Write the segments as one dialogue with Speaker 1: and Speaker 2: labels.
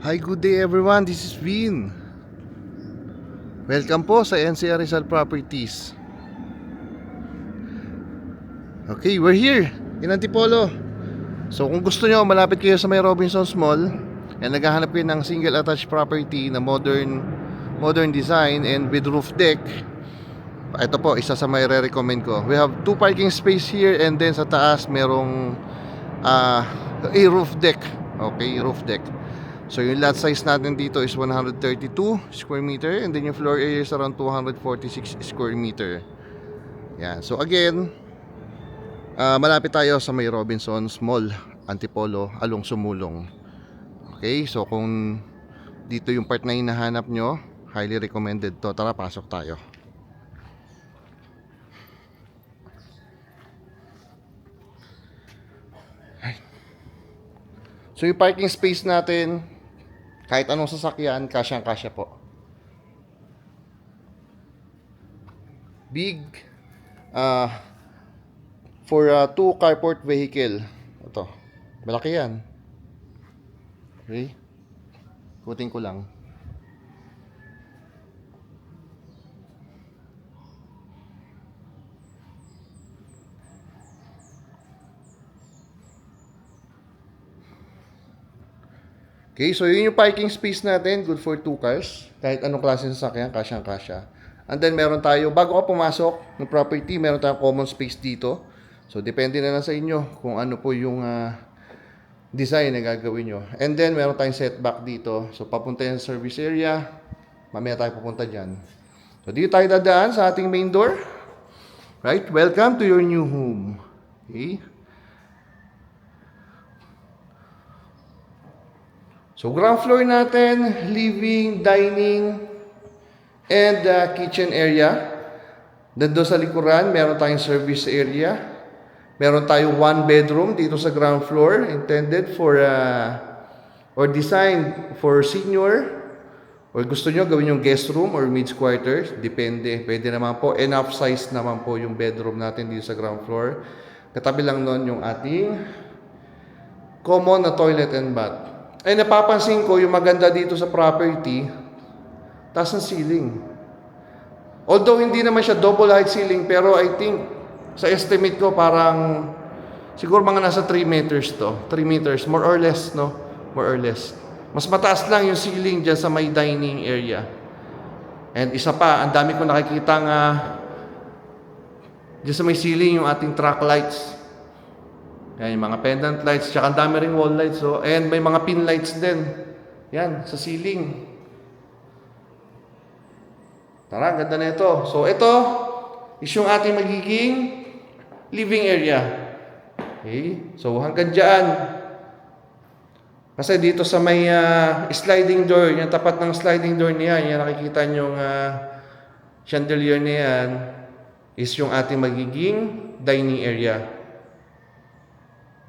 Speaker 1: Hi, good day everyone. This is Vin. Welcome po sa NCR Rizal Properties. Okay, we're here in Antipolo. So kung gusto nyo, malapit kayo sa may Robinsons Mall and naghahanap kayo ng single attached property na modern design and with roof deck, ito po, isa sa may re-recommend ko. We have 2 parking space here and then sa taas merong a roof deck. Okay, roof deck. So yung lot size natin dito is 132 square meter and then yung floor area is around 246 square meter. Yan. So again, malapit tayo sa may Robinsons Mall, Antipolo, along Sumulong. Okay, so kung dito yung part na hinahanap nyo, highly recommended to. Tara, pasok tayo. So yung parking space natin, kahit anong sasakyan, kasyang-kasya po. Big for a 2 carport vehicle. Ito, malaki yan. Okay, kuting ko lang. Okay, so yun yung parking space natin, good for 2 cars. Kahit anong klase ng sasakyan, kasyang-kasya. And then meron tayo, bago ka pumasok ng property, meron tayong common space dito. So depende na lang sa inyo kung ano po yung design na gagawin nyo. And then meron tayong setback dito. So papunta yan sa service area. Mamaya tayo pupunta dyan. So dito tayo dadaan sa ating main door. Right? Welcome to your new home. Okay? So ground floor natin, living, dining, and kitchen area. Doon sa likuran, meron tayong service area. Meron tayong 1 bedroom dito sa ground floor, intended for or designed for senior. Or gusto nyo gawin yung guest room or mid quarters, depende. Pwede naman po, enough size naman po yung bedroom natin dito sa ground floor. Katabi lang nun yung ating common na toilet and bath. Ay napapansin ko yung maganda dito sa property, taas ng ceiling. Although hindi naman siya double height ceiling, pero I think sa estimate ko parang siguro mga nasa 3 meters to. 3 meters, more or less, no? More or less. Mas mataas lang yung ceiling dyan sa may dining area. And isa pa, ang dami ko nakikita nga dyan sa may ceiling yung ating track lights. Yan, yung mga pendant lights, tsaka ang dami ring wall lights, oh. And may mga pin lights din. Yan, sa ceiling. Tara, ganda na ito. So, ito is yung ating magiging living area. Okay? So, hanggang dyan. Kasi dito sa may sliding door, yung tapat ng sliding door niya, yan nakikita nyo yung chandelier na yan, is yung ating magiging dining area.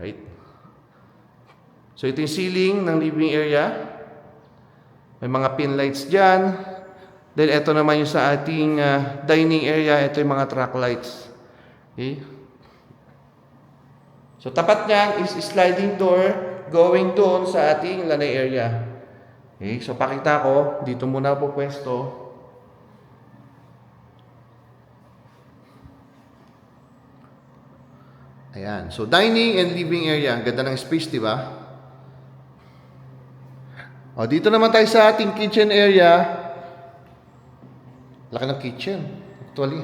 Speaker 1: Right? So ito yung ceiling ng living area. May mga pin lights dyan. Then ito naman yung sa ating dining area. Ito yung mga track lights. Okay? So tapat niyan is sliding door going doon sa ating lanay area. Okay? So pakita ko. Dito muna po pwesto. Ayan. So, dining and living area. Ang ganda ng space, di ba? O, dito naman tayo sa ating kitchen area. Laki ng kitchen, actually.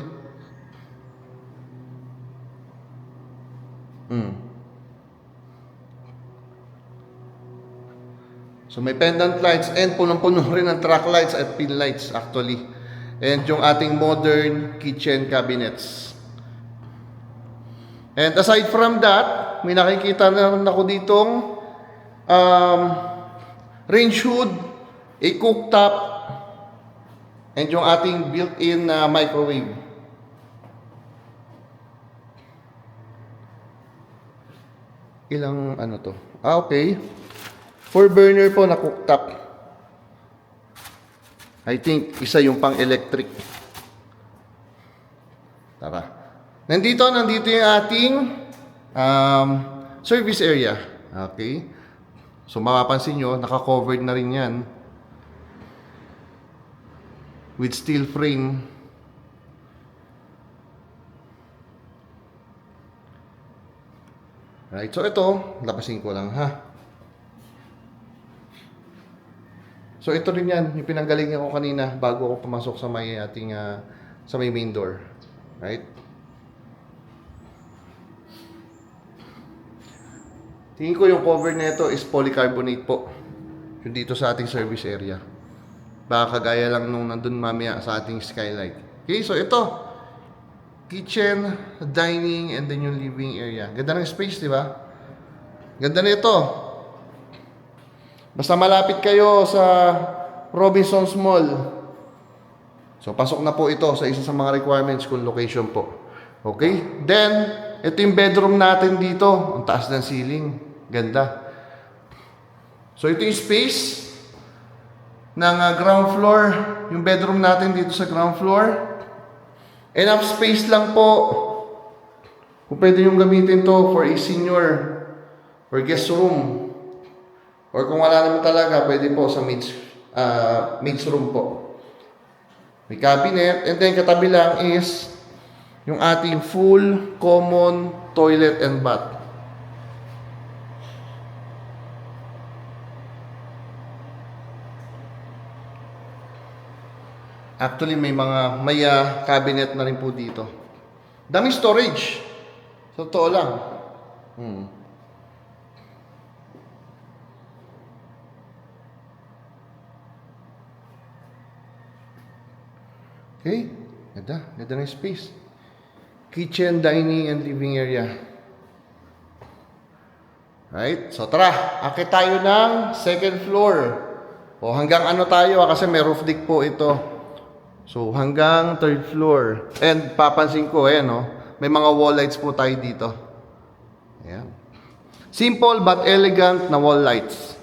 Speaker 1: So, may pendant lights and punong-puno rin ng track lights at pin lights, actually. And yung ating modern kitchen cabinets. And aside from that, may nakikita na ako ditong range hood, a cooktop, and yung ating built-in microwave. Ilang ano to? Okay. 4 burner po na cooktop. I think isa yung pang-electric. Tara. Nandito yung ating service area. Okay. So mapapansin nyo, naka-covered na rin yan with steel frame. Right, so ito, lapasin ko lang ha. So ito rin yan, yung pinanggalingan ko kanina bago ako pumasok sa may ating sa may main door. Right? Tingin ko yung cover nito is polycarbonate po. Yung dito sa ating service area. Baka kagaya lang nung nandun mamaya sa ating skylight. Okay, so ito. Kitchen, dining, and then yung living area. Ganda ng space, di ba? Ganda na ito. Basta malapit kayo sa Robinsons Mall. So, pasok na po ito sa isa sa mga requirements kung location po. Okay? Then, ito yung bedroom natin dito. Ang taas ng ceiling. Ganda. So, ito yung space ng ground floor. Yung bedroom natin dito sa ground floor. Enough space lang po kung pwede yung gamitin to for a senior or guest room. Or kung wala naman talaga, pwede po sa maid's room po. May cabinet. And then katabi lang is yung ating full common toilet and bath. Actually, may cabinet na rin po dito. Daming storage. So, totoo lang. Okay. Ganda. Ganda ng space. Kitchen, dining, and living area. Right? So, tara. Akit tayo ng second floor. O, hanggang ano tayo kasi may roof deck po ito. So, hanggang third floor. And papansin ko, no? May mga wall lights po tayo dito. Ayan. Simple but elegant na wall lights.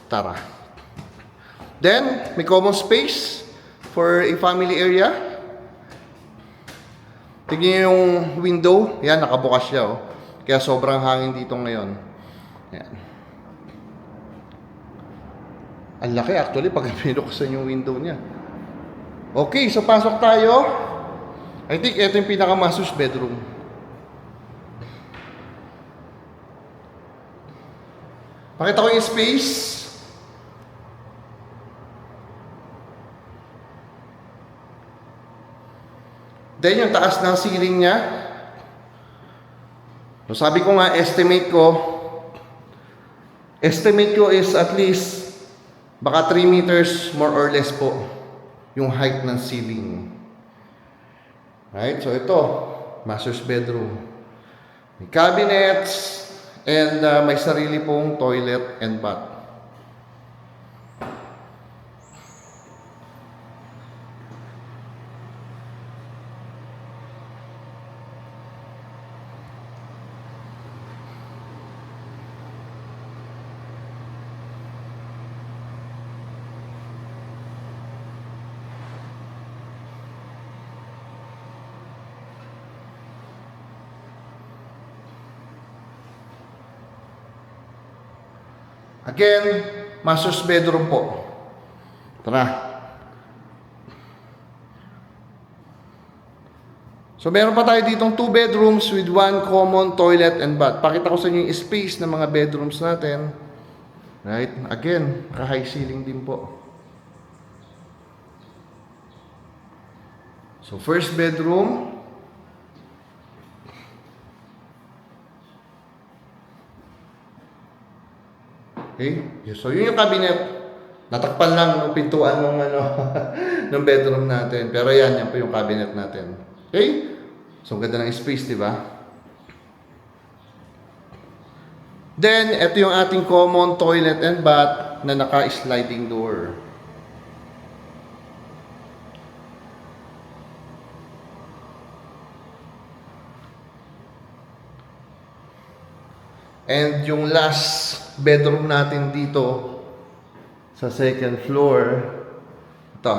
Speaker 1: Tara. Then, may common space for a family area. Tignan yung window. Yan, nakabukas siya, oh. Kaya sobrang hangin dito ngayon. Ayan. Ang laki actually pag pinuksan yung window niya. Okay, so pasok tayo. I think ito yung pinaka-master's bedroom. Pakita ko yung space. Then yung taas ng ceiling niya. So sabi ko nga, estimate ko is at least baka 3 meters more or less po yung height ng ceiling. Right? So ito, master's bedroom. May cabinets and may sarili pong toilet and bath. Again, master's bedroom po. Tara. So, meron pa tayo ditong 2 bedrooms with 1 common toilet and bath. Pakita ko sa inyo yung space ng mga bedrooms natin. Right? Again, high ceiling din po. So, first bedroom. Okay? So, yun yung cabinet. Natakpan lang ng pintuan ng ng bedroom natin. Pero yan po yung cabinet natin. Okay? So, ganda ng space, di ba? Then, ito yung ating common toilet and bath na naka-sliding door. And yung last bedroom natin dito sa second floor, ito.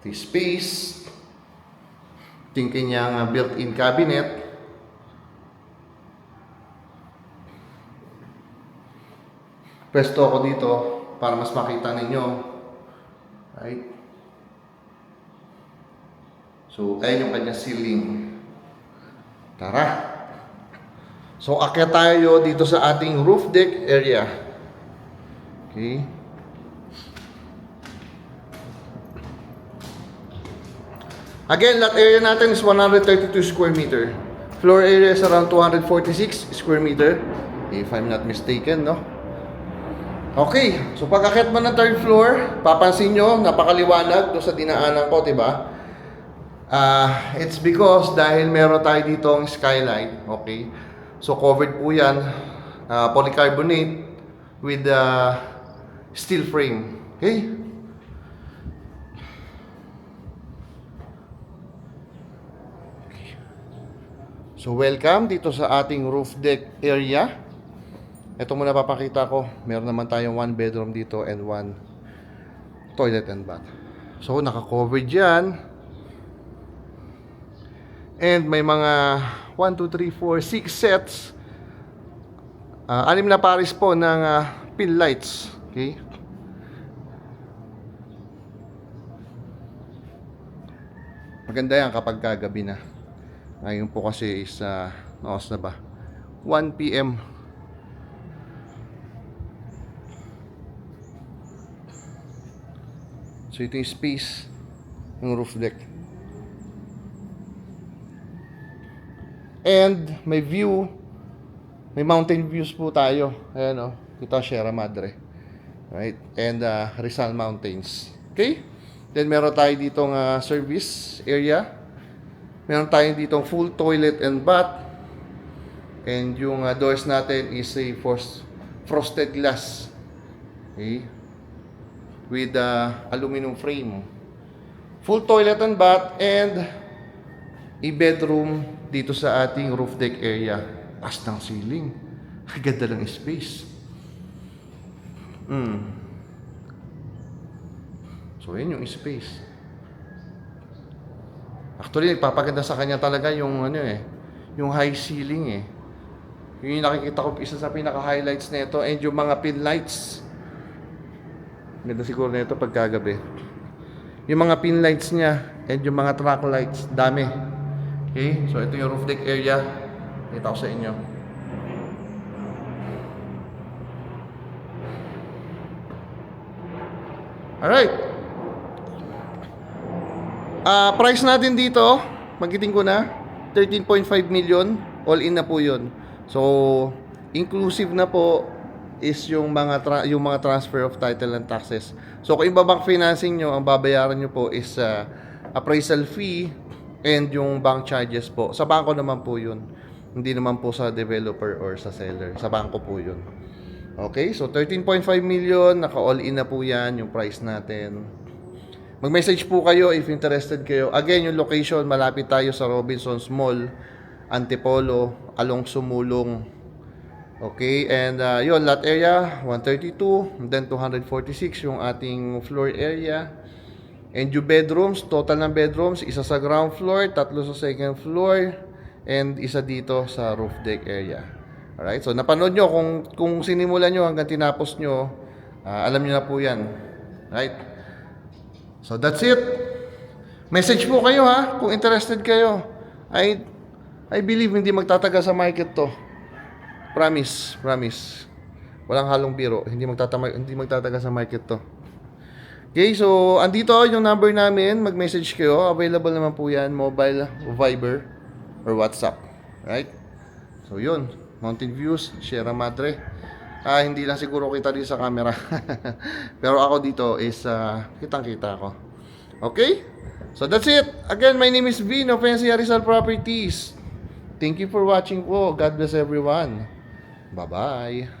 Speaker 1: The space. Ito yung kanyang built-in cabinet. pwesto ako dito para mas makita ninyo. Right? So, ayan yung kanyang ceiling. Tara! So, akyat tayo dito sa ating roof deck area. Okay. Again, lot area natin is 132 square meter. Floor area is around 246 square meter. If I'm not mistaken, no? Okay, so pag akyat mo ng third floor, papansin nyo, napakaliwanag doon sa dinaanan ko, diba? It's because dahil meron tayo ditong skylight, okay? So covered po yan, polycarbonate with steel frame, okay? So welcome dito sa ating roof deck area. Ito muna papakita ko. Meron naman tayong 1 bedroom dito and 1 toilet and bath. So naka-covered yan. And may mga 1, 2, 3, 4, 6 sets. 6 na pares po ng pin lights. Okay. Maganda yan kapag kagabi na. Ngayon po kasi is oras na ba? 1 PM. So ito yung space ng roof deck. And may view, may mountain views po tayo. Ayan o, kita Sierra Madre. Right? And Rizal Mountains. Okay? Then meron tayo ditong service area. Meron tayo ditong full toilet and bath. And yung doors natin is a frosted glass. Okay? With aluminum frame. Full toilet and bath and a bedroom dito sa ating roof deck area. Taas ng ceiling. Ganda lang space. So, yun yung space. Actually, nagpapaganda sa kanya talaga yung yung high ceiling eh. Yun yung nakikita ko isa sa pinaka-highlights nito and yung mga pin lights. Ganda siguro nito pagkagabi. Yung mga pin lights niya and yung mga track lights, dami. Okay? So ito yung roof deck area. Kita ko sa inyo. Alright. Price natin dito, magiting ko na, 13.5 million. All in na po yun. So, inclusive na po is yung mga transfer of title and taxes. So kung iba bank financing nyo, ang babayaran nyo po is appraisal fee and yung bank charges po. Sa bangko naman po yun. Hindi naman po sa developer or sa seller. Sa bangko po yun. Okay, so 13.5 million, naka-all in na po yan yung price natin. Mag-message po kayo if interested kayo. Again, yung location, malapit tayo sa Robinsons Mall, Antipolo, along Sumulong. Okay, and yun, lot area 132, and then 246 yung ating floor area. And yung bedrooms, total ng bedrooms, isa sa ground floor, 3 sa second floor, and isa dito sa roof deck area. Alright, so napanood nyo, kung sinimulan nyo hanggang tinapos nyo, alam nyo na po yan. Right? So that's it. Message po kayo ha, kung interested kayo. I believe hindi magtataga sa market to. Promise. Walang halong biro. Hindi magtataga sa market to. Okay, so andito yung number namin. Mag-message kayo. Available naman po yan. Mobile, Viber, or WhatsApp. Right? So yun. Mountain views, Sierra Madre. Hindi lang siguro kita din sa camera. Pero ako dito is kitang-kita ako. Okay? So that's it. Again, my name is Vin of NC Rizal Properties. Thank you for watching po. God bless everyone. Bye-bye.